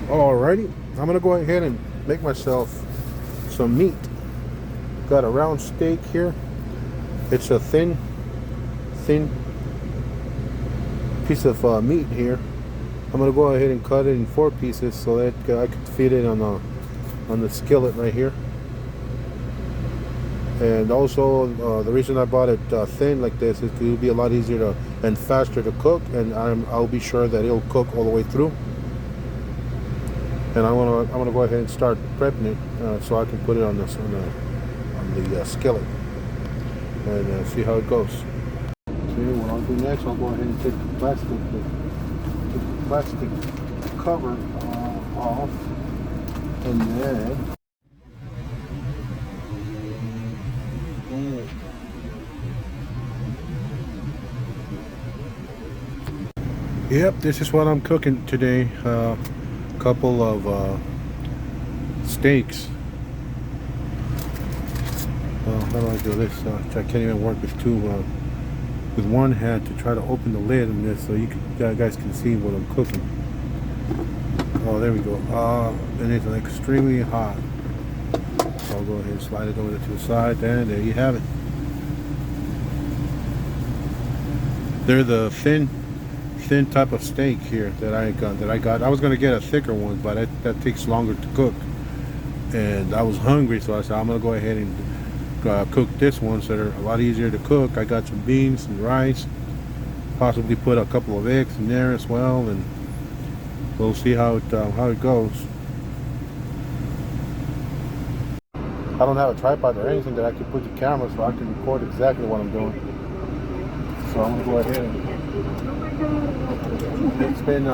Alrighty, I'm gonna go ahead and make myself some meat. Got a round steak here. It's a thin piece of meat here. I'm gonna go ahead and cut it in 4 pieces so that I can feed it on the skillet right here. And also, the reason I bought it thin like this is it'll be a lot easier to and faster to cook, and I'll be sure that it'll cook all the way through. And I'm gonna go ahead and start prepping it so I can put it on the skillet and see how it goes. See what I'll do next. I'll go ahead and take the plastic cover off, and then. Yep, this is what I'm cooking today. Couple of steaks. How do I do this? I can't even work with one hand to try to open the lid on this so you guys can see what I'm cooking. Oh, there we go. And it's extremely hot. So I'll go ahead and slide it over to the side, and there you have it. They're the thin type of steak here that I got. I was gonna get a thicker one, but that takes longer to cook, and I was hungry, so I said I'm gonna go ahead and cook this one, so they're a lot easier to cook. I got some beans and rice, possibly put a couple of eggs in there as well, and we'll see how it goes. I don't have a tripod or anything that I can put the camera so I can record exactly what I'm doing. So I'm gonna go ahead and it's been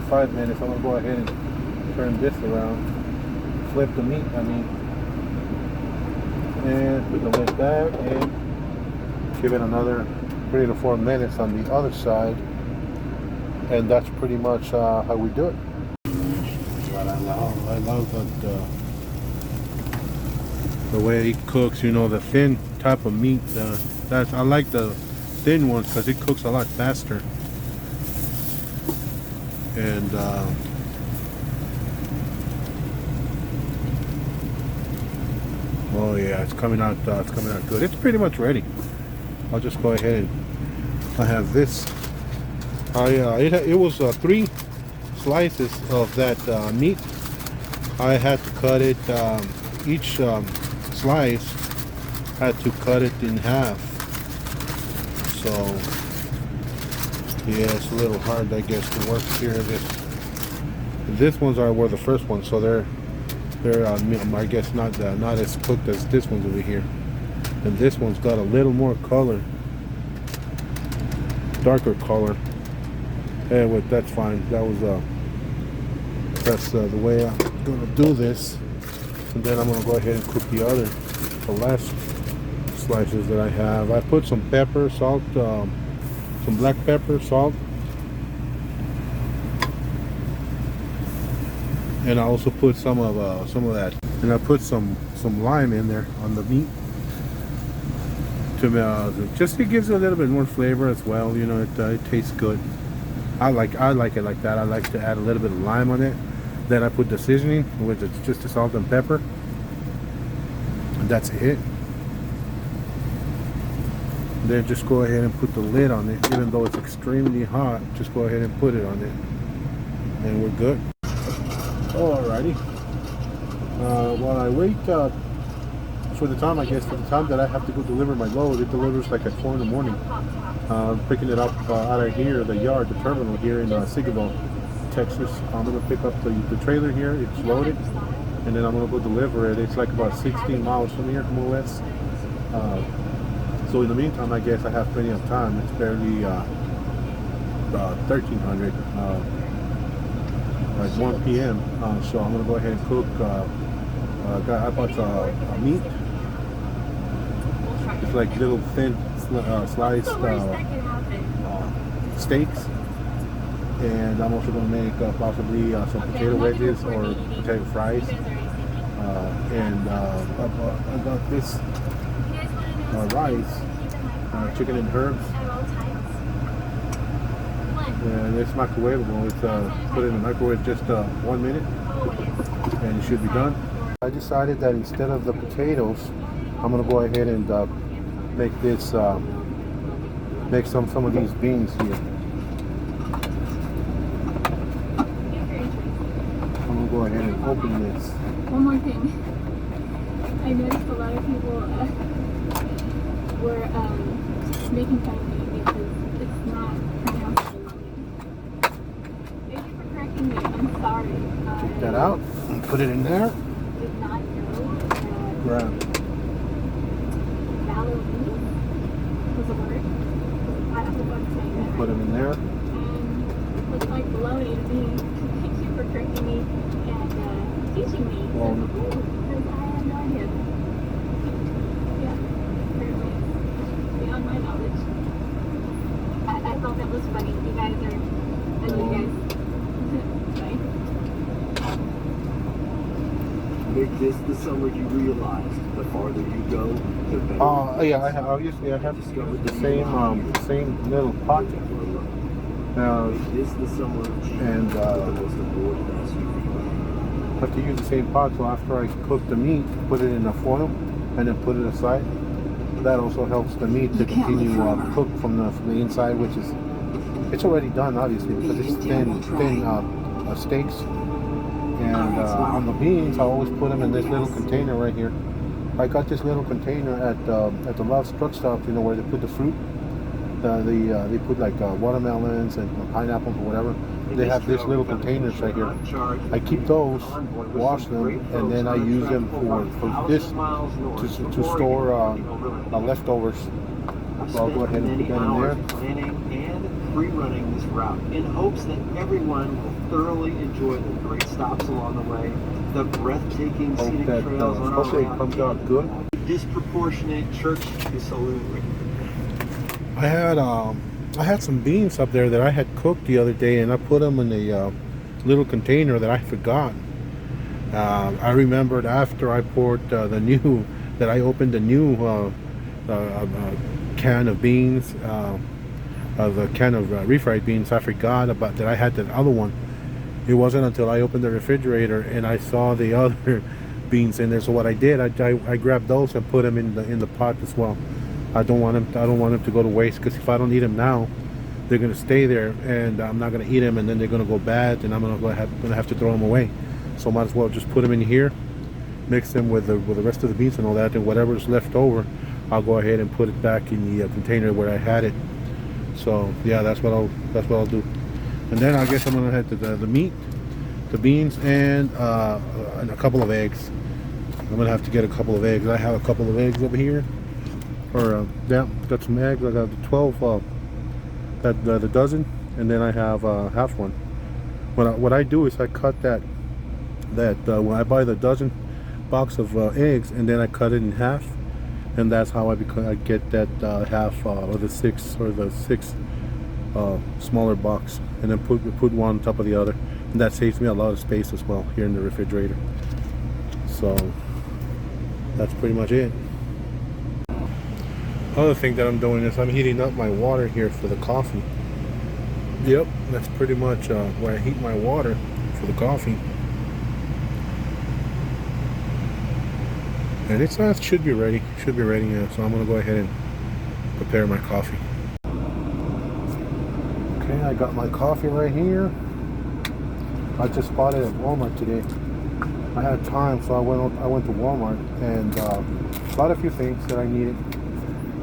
5 minutes. I'm gonna go ahead and turn this around, flip the meat, and put the lid back and give it another 3 to 4 minutes on the other side, and that's pretty much how we do it. What I love that the way it cooks. You know, the thin type of meat. I like the thin ones because it cooks a lot faster. And oh yeah, it's coming out good. It's pretty much ready. I'll just go ahead and I have this. It was 3 slices of that meat. I had to cut it. Each slice had to cut it in half. So yeah, it's a little hard, I guess, to work here. This ones were the first ones, so they're I guess not as cooked as this one's over here. And this one's got a little more color, darker color. Anyway, that's fine. That's the way I'm gonna do this. And then I'm gonna go ahead and cook the last slices that I have. I put some pepper, salt, some black pepper, salt, and I also put some of that, and I put some lime in there on the meat to just it gives it a little bit more flavor as well. You know, it tastes good. I like it like that. I like to add a little bit of lime on it. Then I put the seasoning, which is just the salt and pepper, and that's it. Then just go ahead and put the lid on it. Even though it's extremely hot, just go ahead and put it on it, and we're good. Alrighty. While I wait for the time that I have to go deliver my load, it delivers like at 4 in the morning. Picking it up out of here, the yard, the terminal here in Seagoville, Texas. I'm gonna pick up the trailer here. It's loaded, and then I'm gonna go deliver it. It's like about 16 miles from here, more or less. So in the meantime, I guess I have plenty of time. It's barely 1300, like 1 p.m. So I'm gonna go ahead and cook. I bought meat. It's like little thin sliced steaks, and I'm also gonna make possibly some potato wedges or potato fries. And I got this. Rice, chicken and herbs, And it's microwavable. It's put it in the microwave just 1 minute, and it should be done. I decided that instead of the potatoes, I'm gonna go ahead and make this make some of these beans here. I'm gonna go ahead and open this. One more thing. I noticed a lot of people were making fun of me because it's not pronounced lemon. Thank you for correcting me. I'm sorry. Take that out and put it in there. Did not know that Right. Halloween was a word. I don't know what I'm saying that. Put them in there. And it looks like baloney to me. Thank you for correcting me and teaching me. Well, Because I had no idea. Yeah, apparently it's beyond my knowledge. I thought that was funny. You guys are, I love you guys. Bye. Make this the summer you realize. The farther you go, the better. Yeah, obviously I have the same little pot. Now, Make this the summer of Jeep, and the most awarded SUV. I have to use the same pot, so after I cook the meat, put it in a foil and then put it aside. That also helps the meat to continue cook from the inside, which is, it's already done obviously because it's thin steaks. And on the beans, I always put them in this little container right here. I got this little container at the Love's truck stop, you know, where they put the fruit. They put like watermelons and pineapples or whatever. They have this little containers right here. I keep those, wash them, and then I use them for this to store leftovers. So I'll go ahead and put that in there. Planning and pre-running this route in hopes that everyone will thoroughly enjoy the great stops along the way, the breathtaking Hope scenic that trails on our especially it route, comes out good. disproportionate church to saloon rate. I had some beans up there that I had cooked the other day, and I put them in a little container that I forgot. I remembered after I poured I opened the new can of beans, the can of refried beans. I forgot about that I had that other one. It wasn't until I opened the refrigerator and I saw the other beans in there. So what I did, I grabbed those and put them in the pot as well. I don't want them to go to waste, because if I don't eat them now, they're gonna stay there, and I'm not gonna eat them, and then they're gonna go bad, and I'm gonna have to throw them away. So might as well just put them in here, mix them with the rest of the beans and all that, and whatever's left over, I'll go ahead and put it back in the container where I had it. So yeah, that's what I'll do. And then I guess I'm gonna head to the meat, the beans, and a couple of eggs. I'm gonna have to get a couple of eggs. I have a couple of eggs over here. Or yeah, got some eggs. I got the 12, the dozen, and then I have half one. What I do is I cut that when I buy the dozen box of eggs, and then I cut it in half, and that's how I get that half or the six smaller box, and then put one on top of the other, and that saves me a lot of space as well here in the refrigerator. So that's pretty much it. Other thing that I'm doing is I'm heating up my water here for the coffee. Yep, that's pretty much where I heat my water for the coffee. And it should be ready. Should be ready now. So I'm gonna go ahead and prepare my coffee. Okay, I got my coffee right here. I just bought it at Walmart today. I had time, so I went to Walmart and bought a few things that I needed.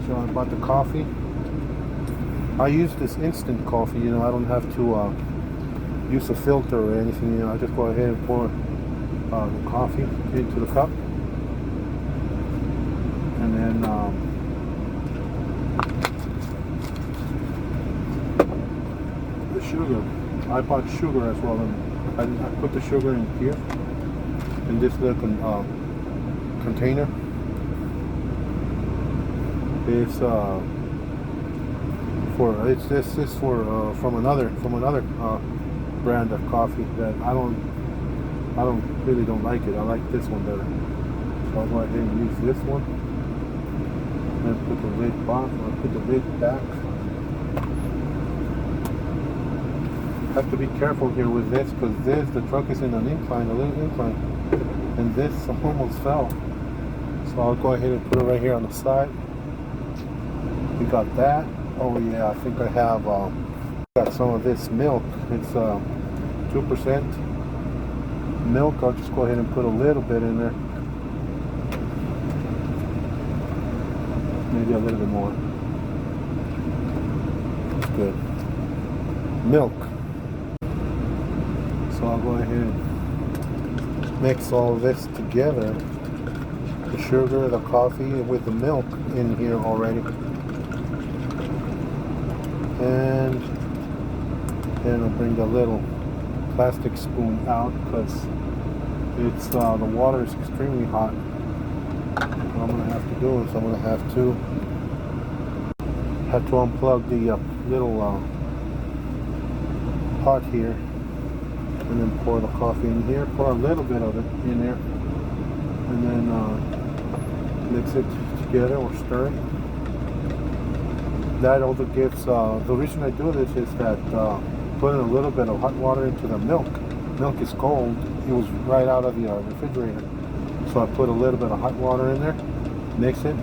So I bought the coffee. I use this instant coffee, you know, I don't have to use a filter or anything, you know, I just go ahead and pour the coffee into the cup. And then the sugar. I bought sugar as well, and I put the sugar in here, in this little container. It's from another brand of coffee that I really don't like it. I like this one better. So I'll go ahead and use this one and put the lid back. Have to be careful here with this because the truck is in an incline, a little incline, and this almost fell. So I'll go ahead and put it right here on the side. We got that. Oh yeah, I think I have got some of this milk. It's 2% milk. I'll just go ahead and put a little bit in there. Maybe a little bit more. That's good. Milk. So I'll go ahead and mix all of this together. The sugar, the coffee with the milk in here already. And then I'll bring the little plastic spoon out because it's the water is extremely hot. What I'm gonna have to do is I'm gonna have to unplug the little pot here and then pour the coffee in here. Pour a little bit of it in there and then mix it together or stir it. That also gives, the reason I do this is that putting a little bit of hot water into the milk. Milk is cold. It was right out of the refrigerator. So I put a little bit of hot water in there, mix it,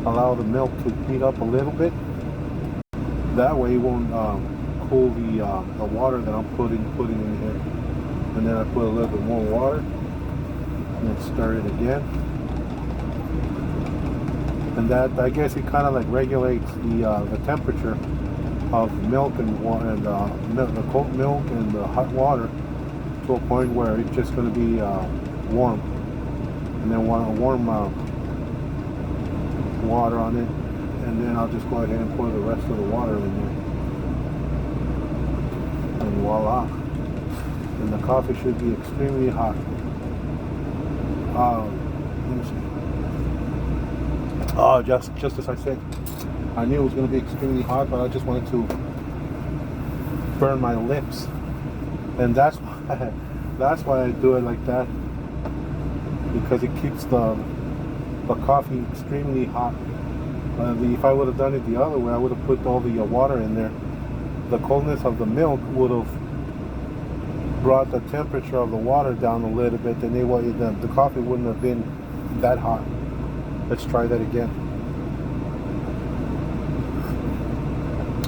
allow the milk to heat up a little bit. That way it won't cool the water that I'm putting in here. And then I put a little bit more water and then stir it again. And that, I guess, it kind of like regulates the temperature of milk and water and the cold milk and the hot water to a point where it's just going to be warm. And then warm water on it, and then I'll just go ahead and pour the rest of the water in there. And voila! And the coffee should be extremely hot. Let me see. Oh, just as I said, I knew it was going to be extremely hot, but I just wanted to burn my lips, and that's why I do it like that, because it keeps the coffee extremely hot. If I would have done it the other way, I would have put all the water in there. The coldness of the milk would have brought the temperature of the water down a little bit, and the coffee wouldn't have been that hot. Let's try that again.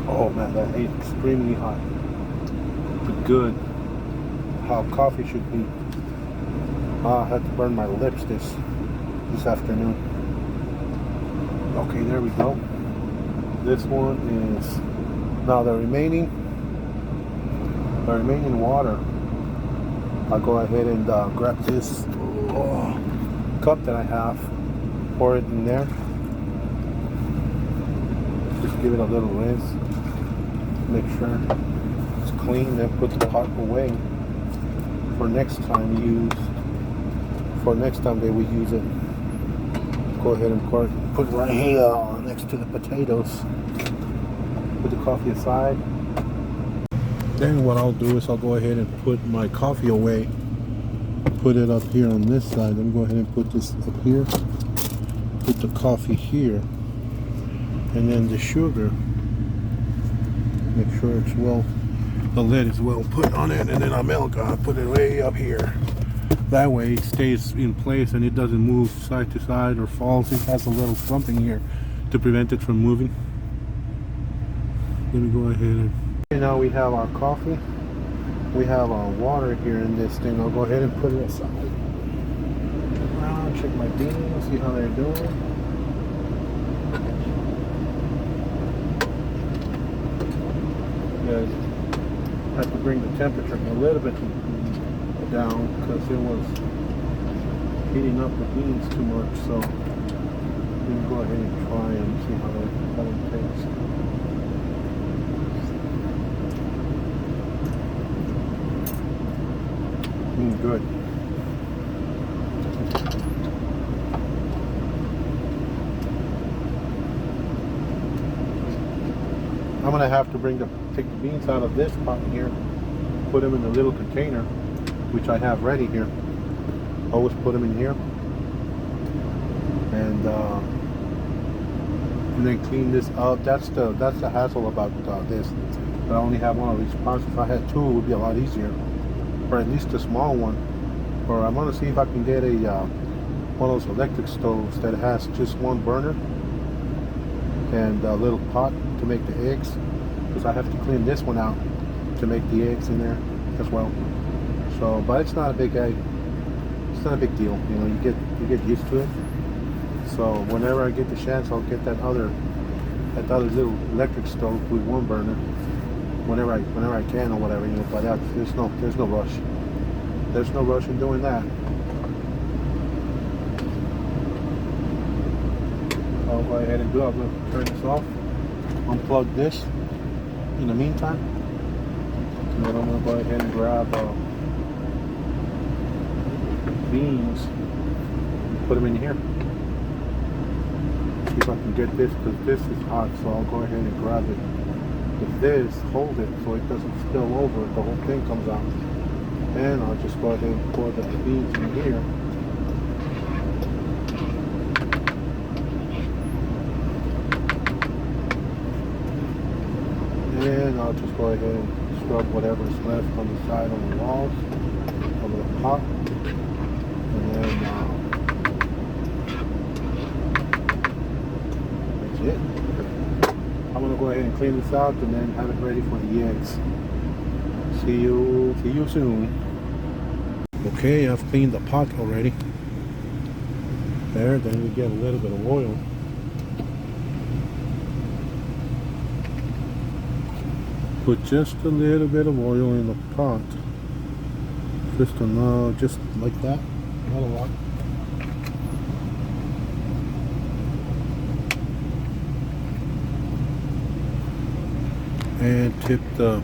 Oh man, that is extremely hot. But good. How coffee should be. I had to burn my lips this afternoon. Okay, there we go. This one is now the remaining water. I'll go ahead and grab this cup that I have, pour it in there. Just give it a little rinse. Make sure it's clean. Then put the pot away for next time they will use it. Go ahead and put it right here next to the potatoes. Put the coffee aside. Then what I'll do is I'll go ahead and put my coffee away. Put it up here on this side. Then go ahead and put this up here. Put the coffee here. And then the sugar. Make sure it's the lid is well put on it. And then our milk, I'll put it way up here. That way it stays in place and it doesn't move side to side or falls. It has a little something here to prevent it from moving. Let me go ahead and now we have our coffee. We have our water here in this thing. I'll go ahead and put it aside. Check my beans, see how they're doing. Yeah, I have to bring the temperature a little bit down because it was heating up the beans too much. So let me go ahead and try and see how it tastes. Good. I'm gonna have to take the beans out of this pot here, put them in a little container, which I have ready here. Always put them in here, and then clean this up. That's the hassle about this. But I only have one of these pots. If I had two, it would be a lot easier. Or at least a small one. Or I'm gonna see if I can get a one of those electric stoves that has just one burner and a little pot to make the eggs. Because I have to clean this one out to make the eggs in there as well. So, but it's not a big egg. It's not a big deal. You know, you get used to it. So whenever I get the chance, I'll get that other little electric stove with one burner. Whenever I can or whatever, you know. But there's no rush. There's no rush in doing that. I'll go ahead and do it. I'm going to turn this off, unplug this in the meantime, and then I'm going to go ahead and grab beans and put them in here. See if I can get this, because this is hot, so I'll go ahead and grab it. With this, hold it so it doesn't spill over, the whole thing comes out. And I'll just go ahead and pour the beans in here. And I'll just go ahead and scrub whatever's left on the side on the walls of the pot. And then that's it. I'm gonna go ahead and clean this out and then have it ready for the eggs. See you soon. Okay, I've cleaned the pot already. There, then we get a little bit of oil. Put just a little bit of oil in the pot. Just like that, not a lot. And tip the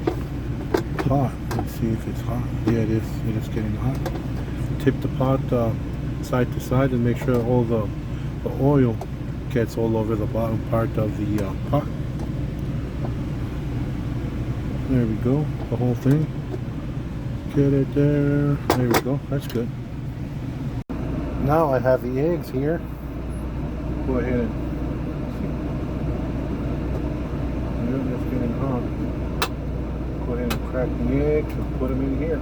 pot. Let's see if it's hot. Yeah, it is. It is getting hot. Tip the pot side to side and make sure all the oil gets all over the bottom part of the pot. There we go. The whole thing. Get it there. There we go. That's good. Now I have the eggs here. Go ahead and it's getting hot. Go ahead and crack the eggs and put them in here.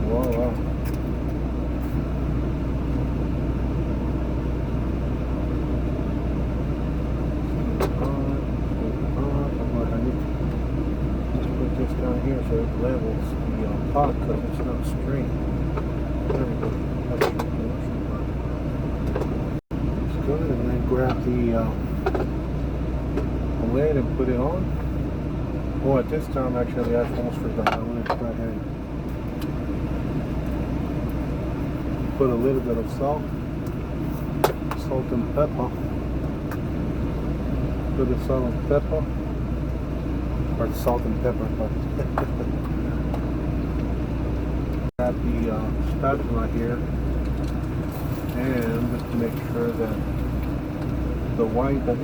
Wow. Put this down here so it levels the pot because it's not straight. There we go. That's good. And then grab the lid and put it on. Oh, at this time actually I almost forgot. I'm going to go ahead and put a little bit of salt and pepper. Put the salt and pepper, or salt and pepper. Grab the spatula here, and just to make sure that the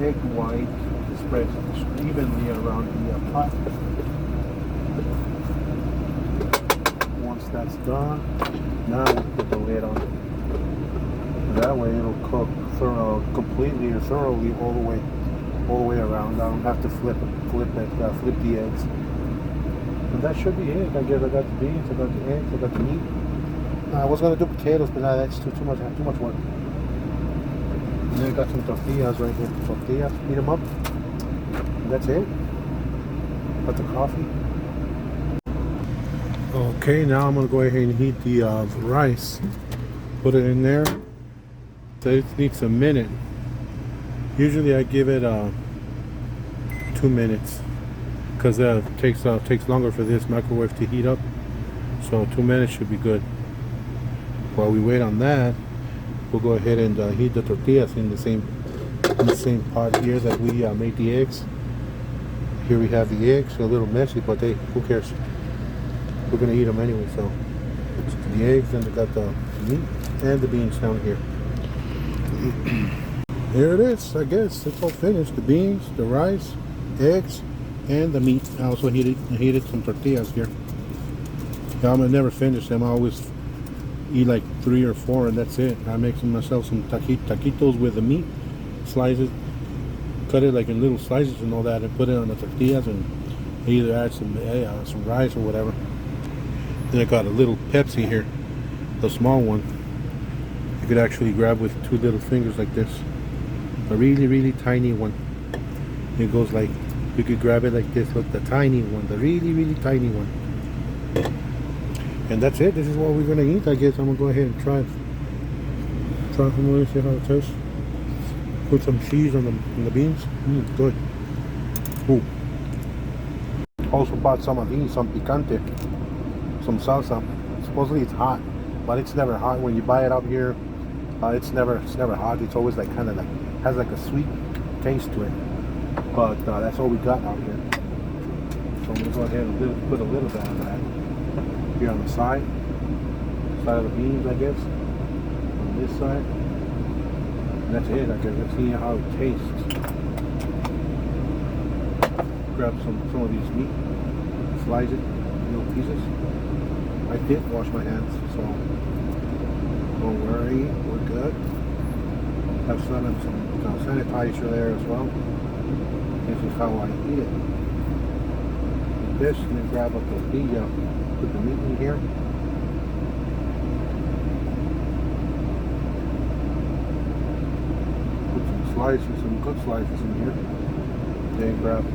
egg white spreads evenly around the pot. Once that's done, now we put the lid on it. That way it'll cook completely or thoroughly all the way around. I don't have to flip the eggs. And that should be it. I guess I got the beans, I got the eggs, I got the meat. I was gonna do potatoes, but that's too much work. And then I got some tortillas right here. Tortillas, heat them up. And that's it. Got the coffee. Okay, now I'm gonna go ahead and heat the rice. Put it in there. So it needs a minute. Usually I give it 2 minutes because it takes longer for this microwave to heat up. So 2 minutes should be good. While we wait on that, we'll go ahead and heat the tortillas in the same pot here that we made the eggs. Here we have the eggs, a little messy, but hey, who cares? We're gonna eat them anyway. So it's the eggs, and we got the meat and the beans down here. Here it is. I guess it's all finished. The beans, the rice, eggs, and the meat. I also heated some tortillas here. I'm never finish them. I always eat like 3 or 4, and that's it. I make myself some taquitos with the meat, slice it, cut it like in little slices and all that, and put it on the tortillas, and either add some rice or whatever. Then I got a little Pepsi here, the small one. You could actually grab with 2 little fingers like this. A really, really tiny one. It goes like, you could grab it like this with the tiny one, the really, really tiny one. And that's it. This is what we're gonna eat. I guess I'm gonna go ahead and try it. Try some more, see how it tastes. Put some cheese on the beans. Good. Ooh. Also bought some of these, some picante, some salsa. Supposedly it's hot, but it's never hot. When you buy it out here, it's never hot. It's always like kind of like has like a sweet taste to it. But that's all we got out here. So I'm gonna go ahead and put a little bit of that here on the side of the beans, I guess. On this side. And that's it. I guess let's see how it tastes. Grab some of these meat, slice it in little pieces. I did wash my hands, so don't worry, we're good. Have some sanitizer there as well. This is how I eat it. Like this, and then grab a tortilla, put the meat in here. Put some slices, some good slices in here. Then grab the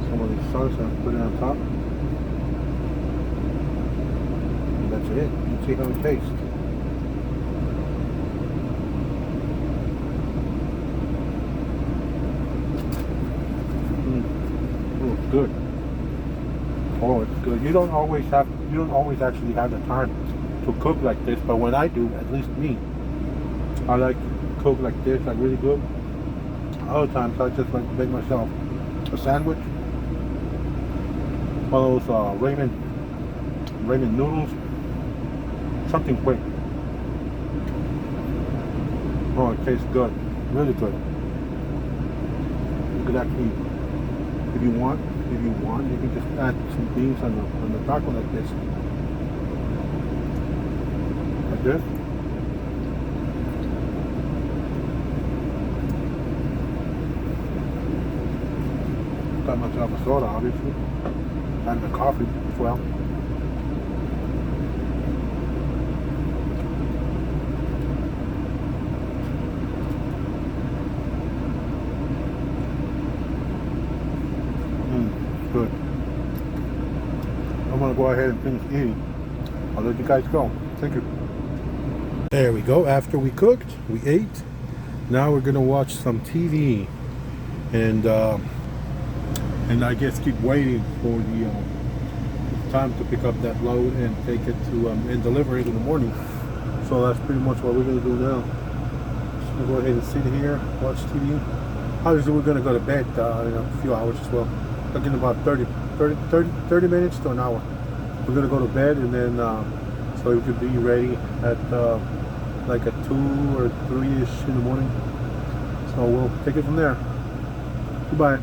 some of the salsa and put it on top. And that's it. You can see how it tastes. Oh, it's good. Oh, it's good. You don't always actually have the time to cook like this, but when I do, at least me, I like to cook like this, like really good. Other times I just like to make myself a sandwich, one of those ramen noodles, something quick. Oh, it tastes good, really good. You could actually, if you want, you can just add some beans on the taco like this, like this. Got myself a soda, obviously, and the coffee as well. Good. I'm gonna go ahead and finish eating. I'll let you guys go. Thank you. There we go. After we cooked, we ate. Now we're gonna watch some TV, and I guess keep waiting for the time to pick up that load and take it to and deliver it in the morning. So that's pretty much what we're gonna do now. Just gonna go ahead and sit here, watch TV. Obviously, we're gonna go to bed in a few hours as well. Like in about 30 minutes to an hour. We're gonna go to bed, and then so we could be ready at like at 2 or 3ish in the morning. So we'll take it from there. Goodbye.